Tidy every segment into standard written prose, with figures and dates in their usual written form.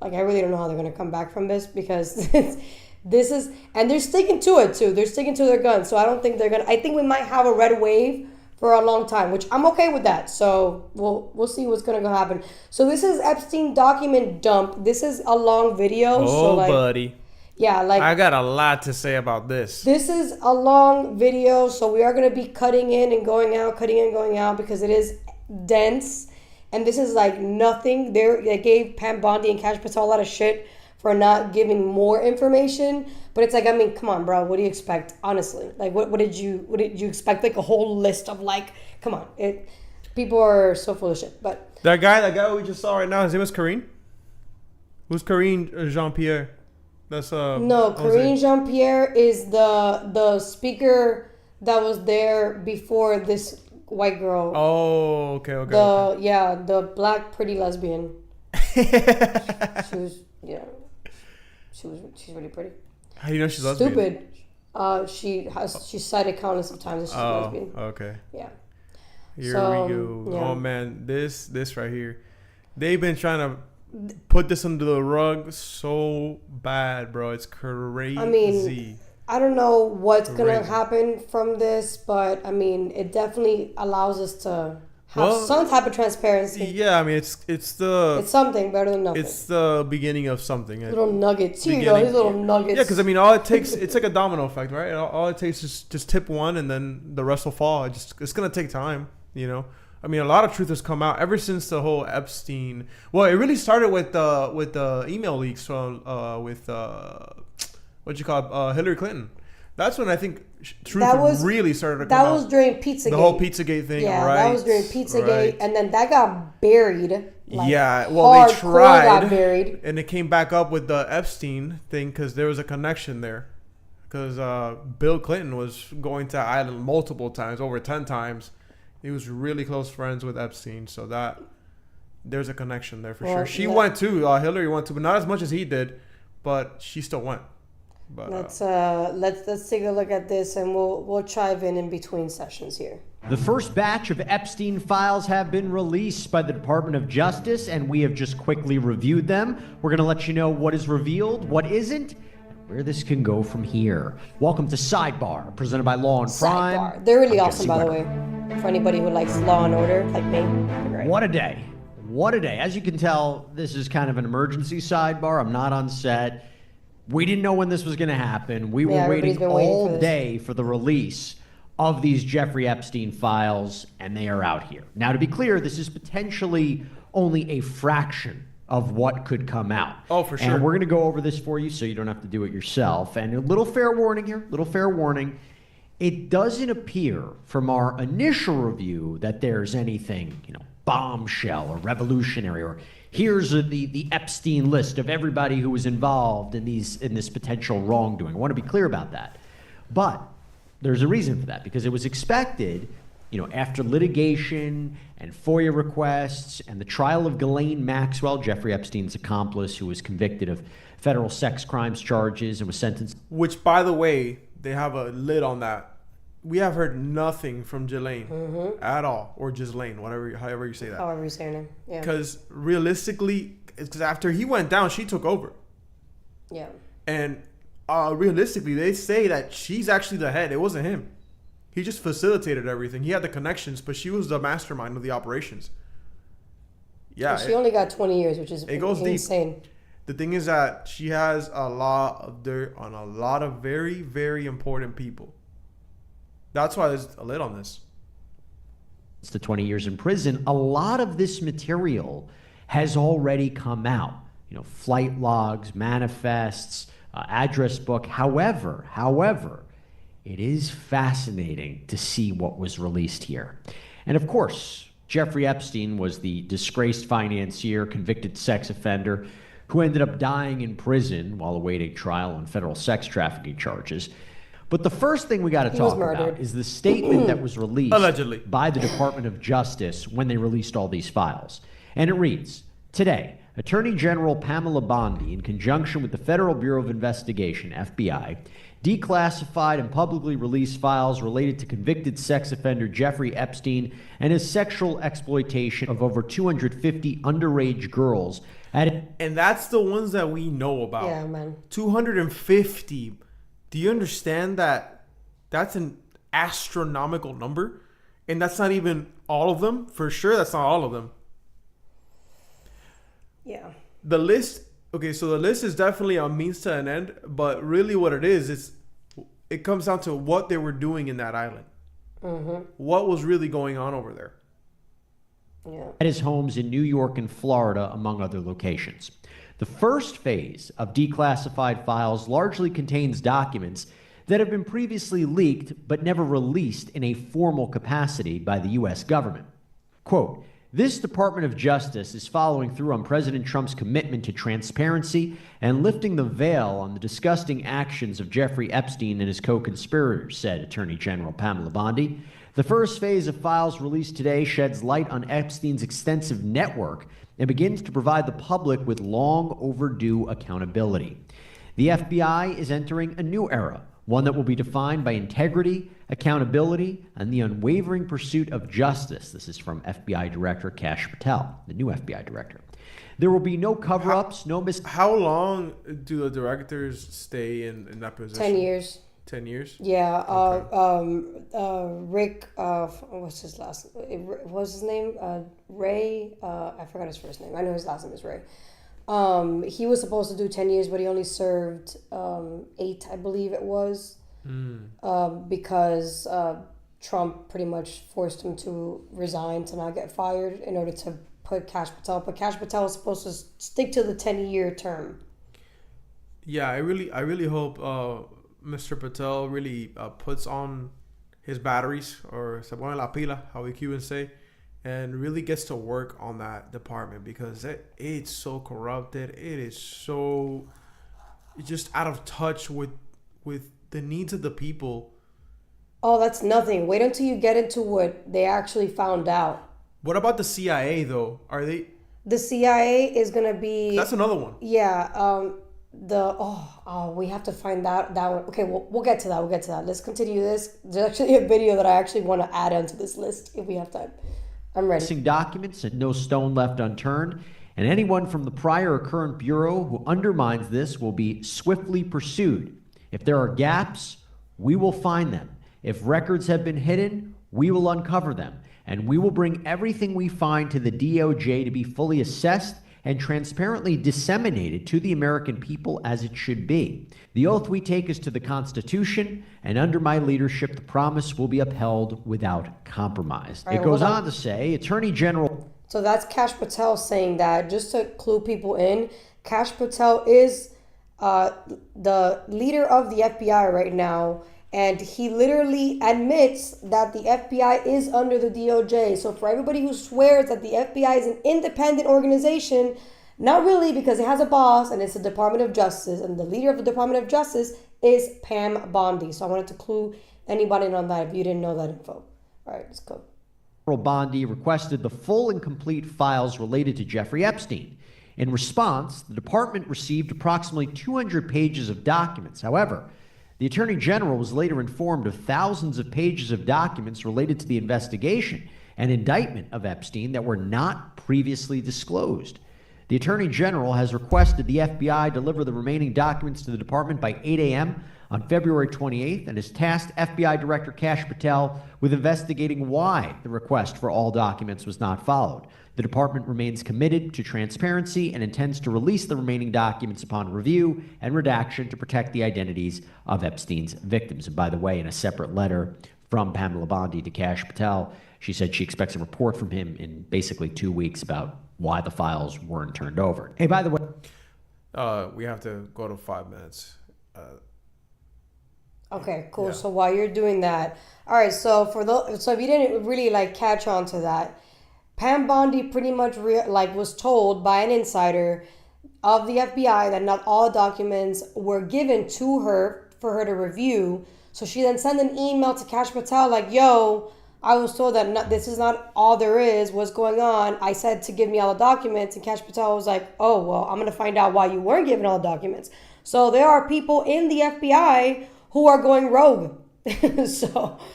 Like, I really don't know how they're going to come back from this, because this is, and they're sticking to it too. They're sticking to their guns. So I don't think they're going to, I think we might have a red wave for a long time, which I'm okay with that. So we'll see what's going to happen. So this is Epstein document dump. This is a long video. Oh, so like, buddy. Yeah, like, I got a lot to say about this. This is a long video, so we are going to be cutting in and going out, because it is dense. And this is like nothing. They gave Pam Bondi and Cash Patel a lot of shit for not giving more information. But it's like, I mean, come on, bro. What do you expect? Honestly, like, what did you expect? Like a whole list of like, come on. People are so full of shit. But that guy we just saw right now, his name is Karine. Who's Karine Jean-Pierre? That's no, Karine Jean-Pierre is the speaker that was there before this white girl. Oh, okay. The black pretty lesbian. She's really pretty. How do you know she's lesbian? Stupid. She cited countless of times that she's lesbian. Okay. Yeah. Here we go. Yeah. Oh man, this right here. They've been trying to put this under the rug so bad, bro. It's crazy. I mean, I don't know what's gonna happen from this, but I mean, it definitely allows us to have some type of transparency. Yeah, I mean, it's something better than nothing. It's the beginning of something. Little nuggets. Here you go. These little nuggets. Yeah, because I mean, all it takes, it's like a domino effect, right? All it takes is just tip one, and then the rest will fall. It's gonna take time, you know. I mean, a lot of truth has come out ever since the whole Epstein. Well, it really started with the email leaks from Hillary Clinton. That's when I think truth really started to come out. That was during Pizzagate. The whole Pizzagate thing, yeah, right? That was during Pizzagate, and then that got buried. Like, yeah, well, they tried, got buried, and it came back up with the Epstein thing because there was a connection there. Because Bill Clinton was going to Ireland multiple times, over 10 times. He was really close friends with Epstein, so that there's a connection there for sure. She went too. Hillary went too, but not as much as he did, but she still went. But let's take a look at this, and we'll chive in between sessions here. The first batch of Epstein files have been released by the Department of Justice, and we have just quickly reviewed them. We're going to let you know what is revealed, what isn't, where this can go from here. Welcome to Sidebar, presented by Law and Crime. Sidebar. They're really awesome, by the way. For anybody who likes Law and Order, like me. Right. What a day. What a day. As you can tell, this is kind of an emergency sidebar. I'm not on set. We didn't know when this was going to happen. We were waiting all day for the release of these Jeffrey Epstein files, and they are out here. Now, to be clear, this is potentially only a fraction of what could come out. Oh, for sure. And we're going to go over this for you so you don't have to do it yourself. And a little fair warning here, it doesn't appear from our initial review that there's anything, bombshell or revolutionary, or here's the Epstein list of everybody who was involved in this potential wrongdoing. I want to be clear about that. But there's a reason for that, because it was expected, after litigation and FOIA requests and the trial of Ghislaine Maxwell, Jeffrey Epstein's accomplice, who was convicted of federal sex crimes charges and was sentenced. Which, by the way, they have a lid on that. We have heard nothing from Ghislaine at all, or Ghislaine, however you say that. However you say her name, yeah. Because realistically, after he went down, she took over. Yeah. And realistically, they say that she's actually the head. It wasn't him. He just facilitated everything. He had the connections, but she was the mastermind of the operations. Yeah. Well, she only got 20 years, which is insane. Deep. The thing is that she has a lot of dirt on a lot of very, very important people. That's why there's a lid on this. It's the 20 years in prison. A lot of this material has already come out. Flight logs, manifests, address book. However, it is fascinating to see what was released here. And of course, Jeffrey Epstein was the disgraced financier, convicted sex offender, who ended up dying in prison while awaiting trial on federal sex trafficking charges. But the first thing we got to talk about is the statement that was released allegedly by the Department of Justice when they released all these files. And it reads, today, Attorney General Pamela Bondi, in conjunction with the Federal Bureau of Investigation, FBI, declassified and publicly released files related to convicted sex offender Jeffrey Epstein and his sexual exploitation of over 250 underage girls And that's the ones that we know about. Yeah, man. 250. Do you understand that that's an astronomical number? And that's not even all of them. For sure, that's not all of them. Yeah. The list, okay, so the list is definitely a means to an end, but really what it is it comes down to what they were doing in that island. Mm-hmm. What was really going on over there? Yeah. At his homes in New York and Florida, among other locations. The first phase of declassified files largely contains documents that have been previously leaked but never released in a formal capacity by the U.S. government. Quote, this Department of Justice is following through on President Trump's commitment to transparency and lifting the veil on the disgusting actions of Jeffrey Epstein and his co-conspirators, said Attorney General Pamela Bondi. The first phase of files released today sheds light on Epstein's extensive network and begins to provide the public with long overdue accountability. The FBI is entering a new era, one that will be defined by integrity, accountability, and the unwavering pursuit of justice. This is from FBI Director Kash Patel, the new FBI Director. There will be no cover-ups, no How long do the directors stay in that position? 10 years. 10 years? Yeah. Okay. Rick, what's his last? What was his name? Ray. I forgot his first name. I know his last name is Ray. He was supposed to do 10 years, but he only served 8, I believe it was, because Trump pretty much forced him to resign to not get fired in order to put Kash Patel. But Kash Patel was supposed to stick to the 10-year term. Yeah, I really hope Mr. Patel really puts on his batteries, or se pone la pila, how we Cubans say, and really gets to work on that department, because it's so corrupted. It is so just out of touch with the needs of the people. Oh, that's nothing. Wait until you get into what they actually found out. What about the CIA though? Are they? The CIA is gonna be. That's another one. Yeah. We have to find that one. Okay, we'll get to that. Let's continue this. There's actually a video that I actually want to add onto this list if we have time. I'm ready. Missing documents and no stone left unturned, and anyone from the prior or current bureau who undermines this will be swiftly pursued. If there are gaps, we will find them. If records have been hidden, we will uncover them, and we will bring everything we find to the DOJ to be fully assessed and transparently disseminated to the American people as it should be. The oath we take is to the Constitution, and under my leadership, the promise will be upheld without compromise. Right, it goes on to say, Attorney General... So that's Kash Patel saying that. Just to clue people in, Kash Patel is the leader of the FBI right now, and he literally admits that the FBI is under the DOJ. So for everybody who swears that the FBI is an independent organization, not really, because it has a boss and it's the Department of Justice, and the leader of the Department of Justice is Pam Bondi. So I wanted to clue anybody in on that if you didn't know that info. All right, let's go. Bondi requested the full and complete files related to Jeffrey Epstein. In response, the department received approximately 200 pages of documents. However, the Attorney General was later informed of thousands of pages of documents related to the investigation and indictment of Epstein that were not previously disclosed. The Attorney General has requested the FBI deliver the remaining documents to the department by 8 a.m. on February 28th and has tasked FBI Director Kash Patel with investigating why the request for all documents was not followed. The department remains committed to transparency and intends to release the remaining documents upon review and redaction to protect the identities of Epstein's victims. And by the way, in a separate letter from Pamela Bondi to Kash Patel, she said she expects a report from him in basically 2 weeks about why the files weren't turned over. Hey, by the way... We have to go to 5 minutes. Okay, cool. Yeah. So while you're doing that, all right. So if you didn't really catch on to that, Pam Bondi pretty much was told by an insider of the FBI that not all documents were given to her for her to review. So she then sent an email to Kash Patel like, "Yo, I was told that this is not all there is. What's going on? I said to give me all the documents." And Kash Patel was like, "Oh, well, I'm going to find out why you weren't given all the documents." So there are people in the FBI who are going rogue.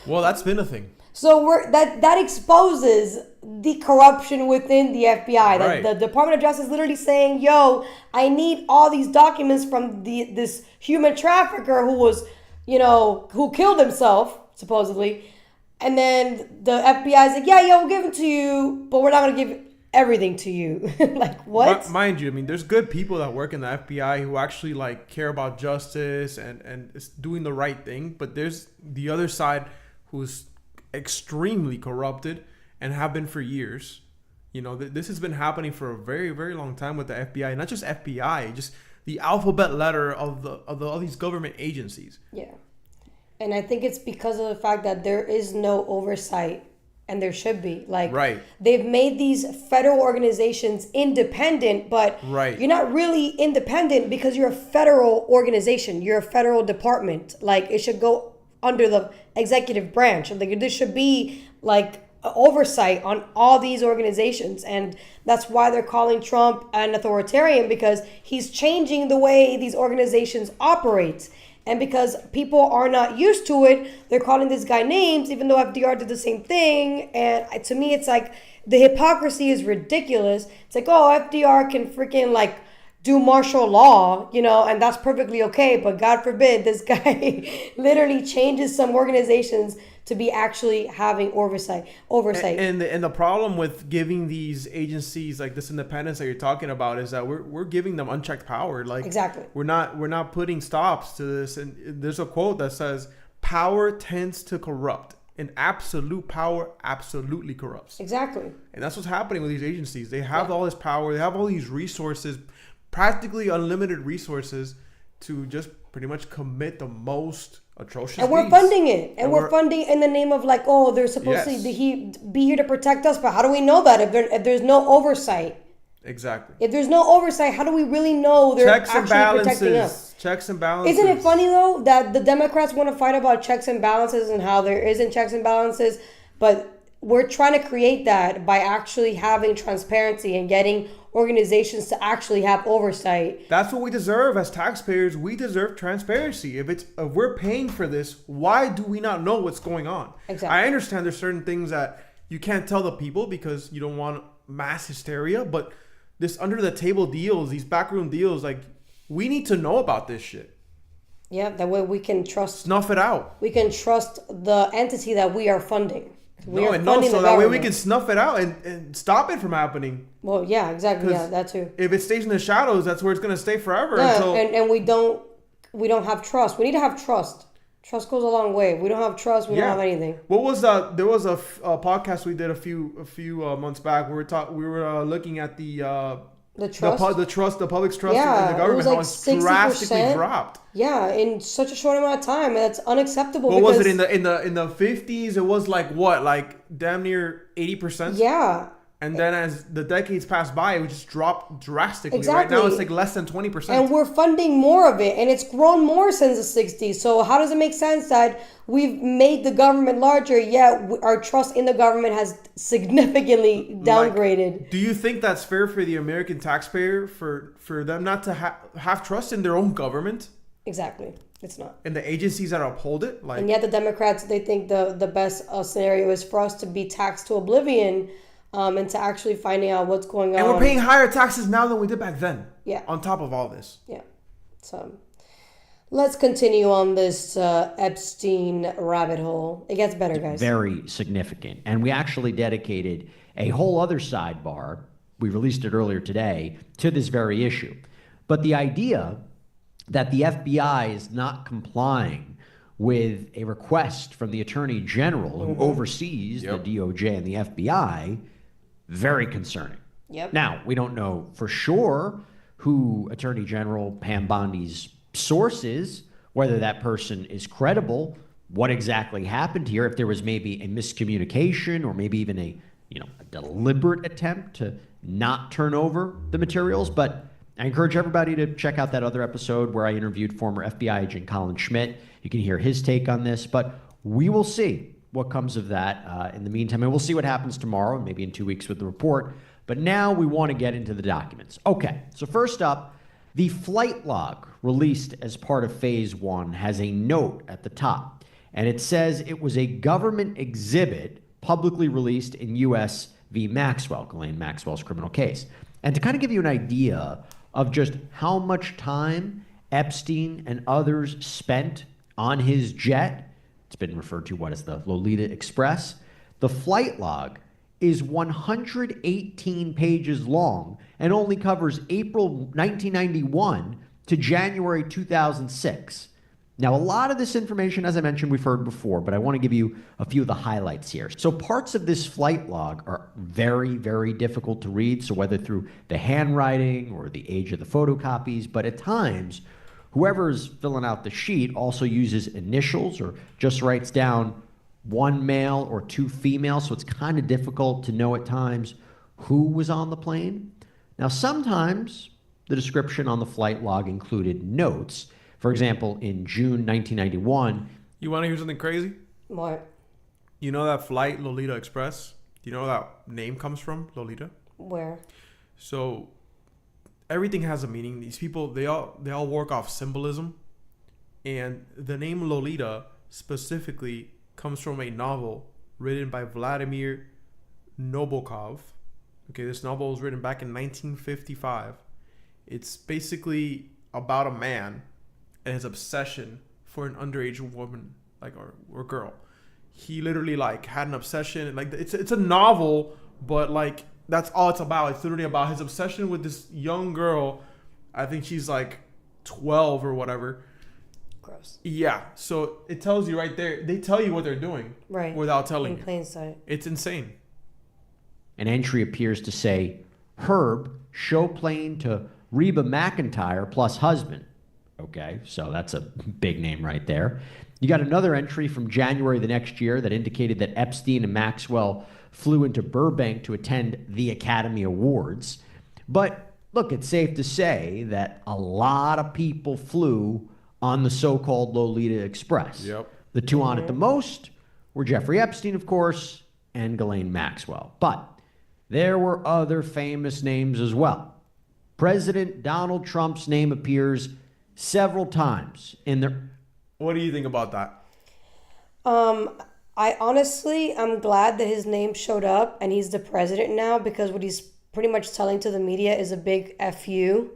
Well, that's been a thing. So that exposes the corruption within the FBI. Right. The Department of Justice literally saying, "Yo, I need all these documents from this human trafficker who was, who killed himself supposedly," and then the FBI is like, "Yeah, we'll give it to you, but we're not gonna give everything to you." Like, what? Mind you, I mean, there's good people that work in the FBI who actually like care about justice and is doing the right thing, but there's the other side who's extremely corrupted and have been for years. This has been happening for a very, very long time with the FBI. Not just FBI, just the alphabet letter of all these government agencies. Yeah, and I think it's because of the fact that there is no oversight, and there should be. Like, right. They've made these federal organizations independent, but right. You're not really independent because you're a federal organization. You're a federal department. Like, it should go under the executive branch. Like, there should be like oversight on all these organizations, and that's why they're calling Trump an authoritarian, because he's changing the way these organizations operate. And because people are not used to it, they're calling this guy names, even though FDR did the same thing. And to me, it's like the hypocrisy is ridiculous. It's like, oh, FDR can freaking like do martial law, and that's perfectly okay. But God forbid this guy literally changes some organizations to be actually having oversight. And the problem with giving these agencies like this independence that you're talking about is that we're giving them unchecked power. Like, exactly. We're not putting stops to this. And there's a quote that says, "Power tends to corrupt, and absolute power absolutely corrupts." Exactly. And that's what's happening with these agencies. They have all this power. They have all these resources, practically unlimited resources, to just pretty much commit the most atrocious and we're deeds. funding it, and we're funding in the name of like, oh, they're supposed to be here to protect us. But how do we know that if there's no oversight? Exactly. If there's no oversight, how do we really know they're actually protecting us? Checks and balances. Isn't it funny though that the Democrats want to fight about checks and balances and how there isn't checks and balances, but we're trying to create that by actually having transparency and getting organizations to actually have oversight. That's what we deserve as taxpayers. We deserve transparency. If we're paying for this, why do we not know what's going on? Exactly. I understand there's certain things that you can't tell the people because you don't want mass hysteria, but this under the table deals, these backroom deals, like, we need to know about this shit. Yeah, that way we can trust. Snuff it out. We can trust the entity that we are funding. So that way we can snuff it out and stop it from happening. Well, yeah, exactly. Yeah, that too. If it stays in the shadows, that's where it's going to stay forever. Yeah, and we don't have trust. We need to have trust. Trust goes a long way. If we don't have trust, we don't have anything. What was there was a podcast we did a few months back. We were looking at the trust, the public's trust in the government, it was like how it's 60%, drastically dropped. Yeah, in such a short amount of time, and that's unacceptable. What was it in the 50s? It was like what, like damn near 80%. Yeah. And then as the decades passed by, it would just drop drastically. Exactly. Right now, it's like less than 20%. And we're funding more of it, and it's grown more since the 60s. So how does it make sense that we've made the government larger, yet our trust in the government has significantly downgraded? Like, do you think that's fair for the American taxpayer, for them not to have trust in their own government? Exactly. It's not. And the agencies that uphold it? And yet the Democrats, they think the best scenario is for us to be taxed to oblivion, and to actually finding out what's going on. And we're paying higher taxes now than we did back then. Yeah. On top of all this. Yeah. So let's continue on this Epstein rabbit hole. It gets better, guys. Very significant. And we actually dedicated a whole other sidebar, we released it earlier today, to this very issue. But the idea that the FBI is not complying with a request from the Attorney General who oversees the DOJ and the FBI, very concerning. Yep. Now, we don't know for sure who Attorney General Pam Bondi's source is, whether that person is credible, what exactly happened here, if there was maybe a miscommunication or maybe even a deliberate attempt to not turn over the materials. But I encourage everybody to check out that other episode where I interviewed former FBI agent Colin Schmidt. You can hear his take on this, but we will see what comes of that in the meantime. And we'll see what happens tomorrow, maybe in 2 weeks with the report. But now we want to get into the documents. Okay, so first up, the flight log released as part of Phase 1 has a note at the top. And it says it was a government exhibit publicly released in U.S. v. Maxwell, Ghislaine Maxwell's criminal case. And to kind of give you an idea of just how much time Epstein and others spent on his jet, it's been referred to as the Lolita Express, the flight log is 118 pages long and only covers April 1991 to January 2006. Now, a lot of this information, as I mentioned, we've heard before, but I want to give you a few of the highlights here. So parts of this flight log are very, very difficult to read, so whether through the handwriting or the age of the photocopies, but at times, whoever's filling out the sheet also uses initials or just writes down one male or two female, so it's kind of difficult to know at times who was on the plane. Now, sometimes the description on the flight log included notes. For example, in June 1991. You want to hear something crazy? What? You know that flight, Lolita Express? Do you know where that name comes from, Lolita? Where? So everything has a meaning. These people, they all work off symbolism. And the name Lolita specifically comes from a novel written by Vladimir Nabokov. Okay, this novel was written back in 1955. It's basically about a man and his obsession for an underage woman, like or girl. He literally like had an obsession. Like it's a novel, but like that's all it's about. It's literally about his obsession with this young girl. I think she's like 12 or whatever. Gross. Yeah. So it tells you right there. They tell you what they're doing, right, without telling you. In plain sight. It's insane. An entry appears to say, Herb, show plane to Reba McEntire plus husband. Okay, so that's a big name right there. You got another entry from January the next year that indicated that Epstein and Maxwell flew into Burbank to attend the Academy Awards. But look, it's safe to say that a lot of people flew on the so-called Lolita Express. Yep. The two on it the most were Jeffrey Epstein, of course, and Ghislaine Maxwell. But there were other famous names as well. President Donald Trump's name appears several times in the... What do you think about that? I honestly, I'm glad that his name showed up and he's the president now, because what he's pretty much telling to the media is a big FU.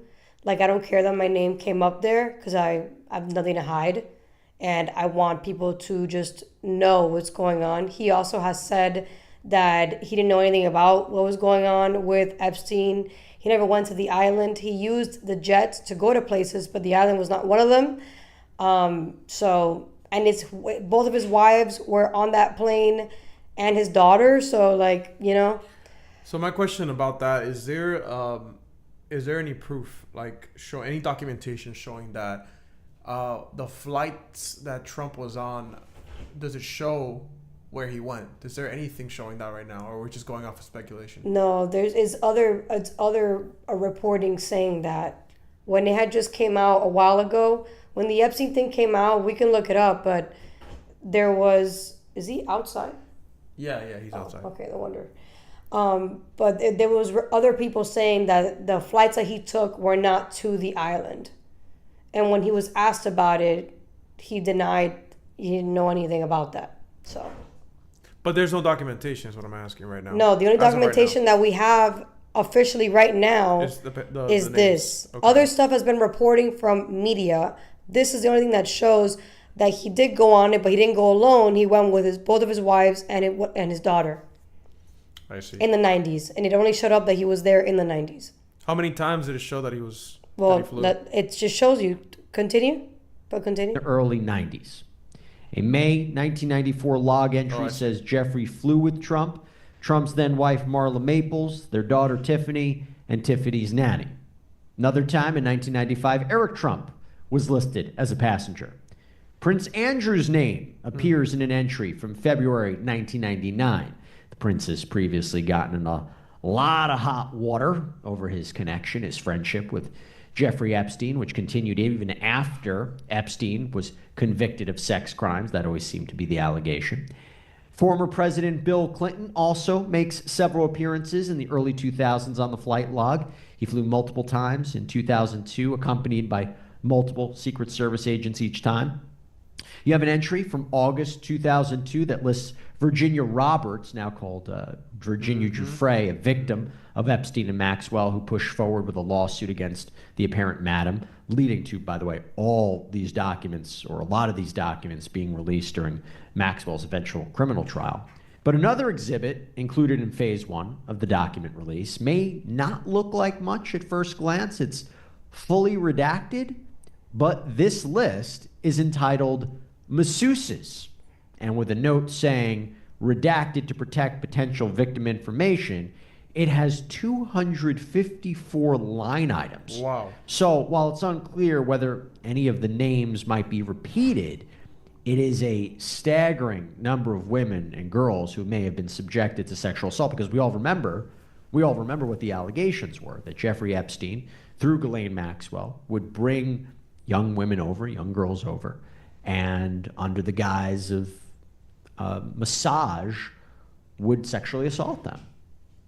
Like, I don't care that my name came up there because I have nothing to hide. And I want people to just know what's going on. He also has said that he didn't know anything about what was going on with Epstein. He never went to the island. He used the jet to go to places, but the island was not one of them. And it's both of his wives were on that plane and his daughter. So, like, you know. So my question about that is there any proof, like show any documentation showing that the flights that Trump was on, does it show where he went? Is there anything showing that right now, or we're just going off of speculation? No, it's other reporting saying that when it had just came out a while ago, when the Epstein thing came out, we can look it up, but there was, is he outside? Yeah, he's outside. Okay, no wonder. But there was other people saying that the flights that he took were not to the island. And when he was asked about it, he denied he didn't know anything about that. So. But there's no documentation is what I'm asking right now. No, the only documentation that we have officially right now is this. Okay. Other stuff has been reporting from media. This is the only thing that shows that he did go on it, but he didn't go alone. He went with both of his wives and his daughter. I see. In the 90s. And it only showed up that he was there in the 90s. How many times did it show that he was... Well, it just shows you. Continue. The early 90s. A May 1994 log entry says Jeffrey flew with Trump, Trump's then wife Marla Maples, their daughter Tiffany, and Tiffany's nanny. Another time in 1995, Eric Trump was listed as a passenger. Prince Andrew's name appears in an entry from February 1999. The prince has previously gotten in a lot of hot water over his connection, his friendship with Jeffrey Epstein, which continued even after Epstein was convicted of sex crimes. That always seemed to be the allegation. Former President Bill Clinton also makes several appearances in the early 2000s on the flight log. He flew multiple times in 2002, accompanied by multiple Secret Service agents each time. You have an entry from August 2002 that lists Virginia Roberts, now called Virginia Giuffre, a victim of Epstein and Maxwell, who pushed forward with a lawsuit against the apparent madam, leading to, by the way, all these documents, or a lot of these documents, being released during Maxwell's eventual criminal trial. But another exhibit included in phase 1 of the document release may not look like much at first glance. It's fully redacted, but this list is entitled Masseuses, and with a note saying redacted to protect potential victim information, it has 254 line items. Wow. So while it's unclear whether any of the names might be repeated, it is a staggering number of women and girls who may have been subjected to sexual assault, because we all remember what the allegations were, that Jeffrey Epstein, through Ghislaine Maxwell, would bring young women over, young girls over, and under the guise of massage, would sexually assault them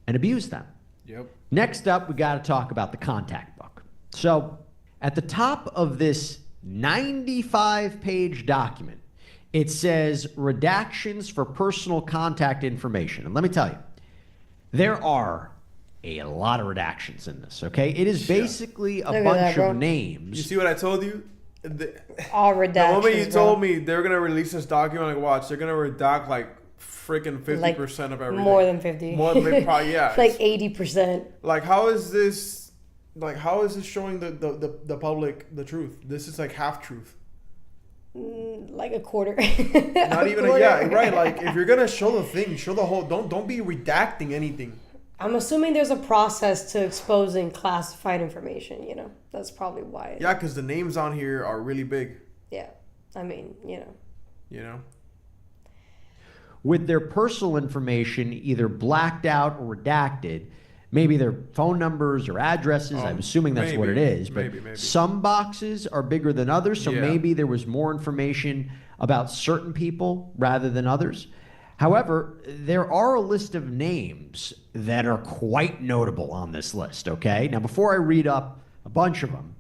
and abuse them. Yep. Next up, we got to talk about the contact book. So at the top of this 95-page document, it says redactions for personal contact information. And let me tell you, there are a lot of redactions in this, okay? It is basically a bunch of names. You see what I told you? All redactions. The moment you told me they're going to release this document, like, watch, they're going to redact like freaking 50% of everything. More than 50. More than probably, yeah. Like 80%. Like, how is this showing the public the truth? This is like half truth. Like a quarter. Not even yeah, right. Like, if you're gonna show the thing, show the whole. Don't be redacting anything. I'm assuming there's a process to exposing classified information. You know, that's probably why. Yeah, because the names on here are really big. Yeah, I mean, you know. With their personal information either blacked out or redacted, maybe their phone numbers or addresses. I'm assuming that's what it is. But maybe. Some boxes are bigger than others, so maybe there was more information about certain people rather than others. However, there are a list of names that are quite notable on this list, okay? Now, before I read up a bunch of them,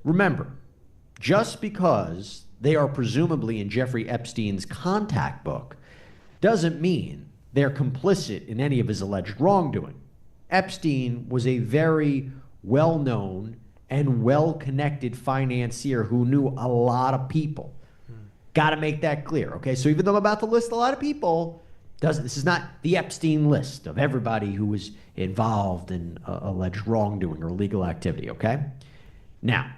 remember, just because they are presumably in Jeffrey Epstein's contact book doesn't mean they're complicit in any of his alleged wrongdoing. Epstein was a very well-known and well-connected financier who knew a lot of people. Got to make that clear, okay? So even though I'm about to list a lot of people, this is not the Epstein list of everybody who was involved in alleged wrongdoing or illegal activity, okay? Now,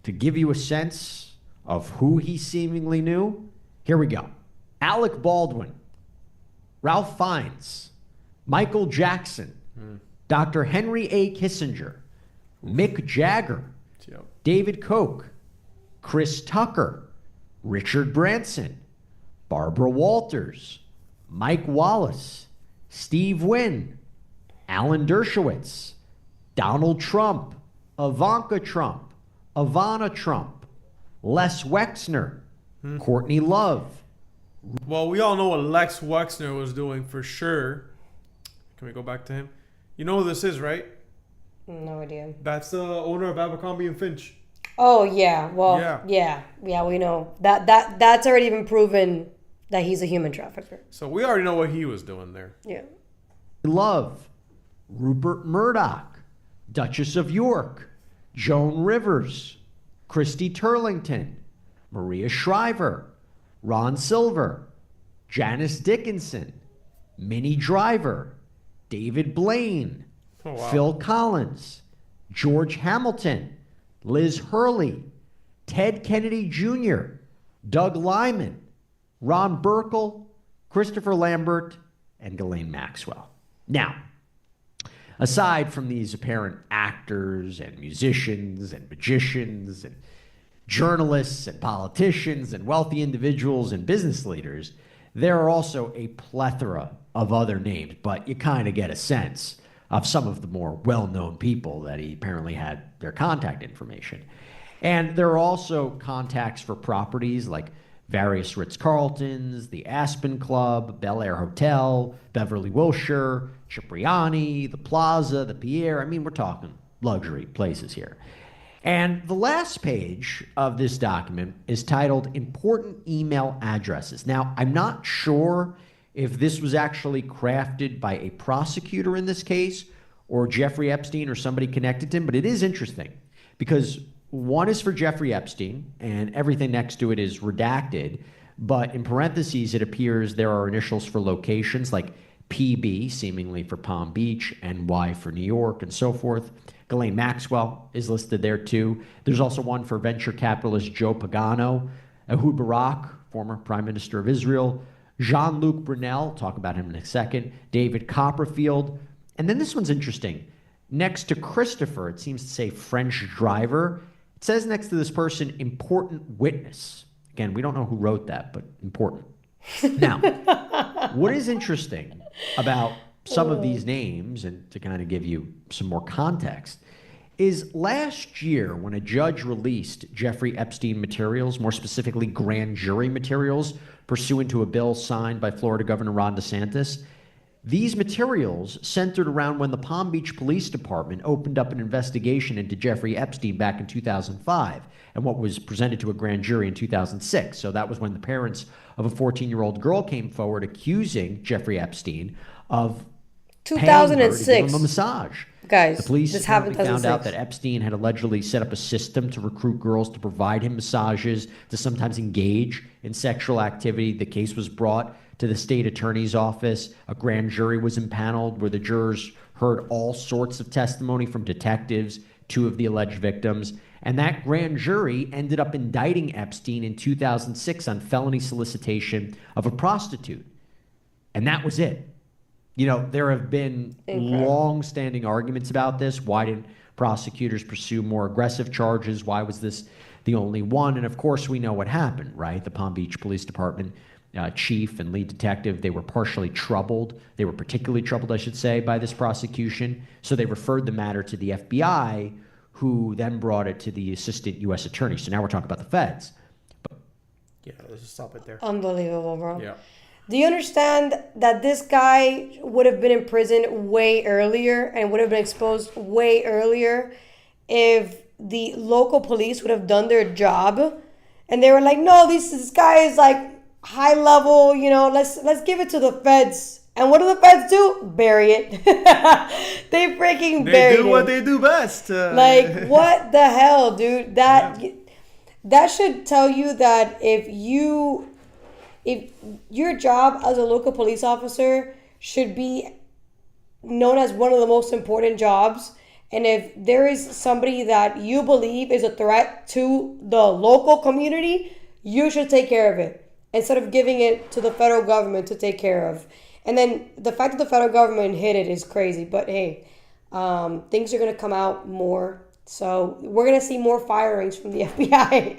to give you a sense of who he seemingly knew, here we go. Alec Baldwin, Ralph Fiennes, Michael Jackson, Dr. Henry A. Kissinger, Mick Jagger, David Koch, Chris Tucker, Richard Branson, Barbara Walters, Mike Wallace, Steve Wynn, Alan Dershowitz, Donald Trump, Ivanka Trump, Ivana Trump, Les Wexner, Courtney Love. Well, we all know what Lex Wexner was doing for sure. Can we go back to him? You know who this is, right? No idea. That's the owner of Abercrombie and Finch. Oh yeah, well yeah, we know that's already been proven that he's a human trafficker. So we already know what he was doing there. Yeah. Love, Rupert Murdoch, Duchess of York, Joan Rivers, Christy Turlington, Maria Shriver, Ron Silver, Janice Dickinson, Minnie Driver, David Blaine, Phil Collins, George Hamilton, Liz Hurley, Ted Kennedy Jr., Doug Lyman, Ron Burkle, Christopher Lambert, and Ghislaine Maxwell. Now, aside from these apparent actors and musicians and magicians and journalists and politicians and wealthy individuals and business leaders, there are also a plethora of other names, but you kind of get a sense of some of the more well-known people that he apparently had their contact information. And there are also contacts for properties like various Ritz-Carltons, the Aspen Club, Bel Air Hotel, Beverly Wilshire, Cipriani, the Plaza, the Pierre. I mean, we're talking luxury places here. And the last page of this document is titled Important Email Addresses. Now, I'm not sure if this was actually crafted by a prosecutor in this case or Jeffrey Epstein or somebody connected to him, but it is interesting because one is for Jeffrey Epstein and everything next to it is redacted, but in parentheses, it appears there are initials for locations like PB, seemingly for Palm Beach, NY for New York, and so forth. Ghislaine Maxwell is listed there too. There's also one for venture capitalist Joe Pagano, Ehud Barak, former Prime Minister of Israel, Jean-Luc Brunel, talk about him in a second, David Copperfield. And then this one's interesting. Next to Christopher, it seems to say French driver. It says next to this person, important witness. Again, we don't know who wrote that, but important. Now, what is interesting about some of these names, and to kind of give you some more context, is last year when a judge released Jeffrey Epstein materials, more specifically grand jury materials, pursuant to a bill signed by Florida Governor Ron DeSantis, these materials centered around when the Palm Beach Police Department opened up an investigation into Jeffrey Epstein back in 2005 and what was presented to a grand jury in 2006. So that was when the parents of a 14-year-old girl came forward accusing Jeffrey Epstein of 2006. paying her to give him a massage. Guys, The police this happened in found out 2006. that Epstein had allegedly set up a system to recruit girls to provide him massages, to sometimes engage in sexual activity. The case was brought to the state attorney's office. A grand jury was impaneled where the jurors heard all sorts of testimony from detectives, two of the alleged victims. And that grand jury ended up indicting Epstein in 2006 on felony solicitation of a prostitute. And that was it. You know, there have been long-standing arguments about this. Why didn't prosecutors pursue more aggressive charges? Why was this the only one? And of course, we know what happened, right? The Palm Beach Police Department chief and lead detective, they were partially troubled. They were particularly troubled, I should say, by this prosecution. So they referred the matter to the FBI, who then brought it to the assistant U.S. attorney. So now we're talking about the feds. Yeah, let's just stop it there. Unbelievable, bro. Yeah. Do you understand that this guy would have been in prison way earlier and would have been exposed way earlier if the local police would have done their job and they were like, no, this guy is like high level, you know, let's give it to the feds. And what do the feds do? Bury it. They freaking bury it. They do what they do best. Like, what the hell, dude? That should tell you that if your job as a local police officer should be known as one of the most important jobs, and if there is somebody that you believe is a threat to the local community, you should take care of it instead of giving it to the federal government to take care of. And then the fact that the federal government hid it is crazy. But hey, things are going to come out more. So we're going to see more firings from the FBI.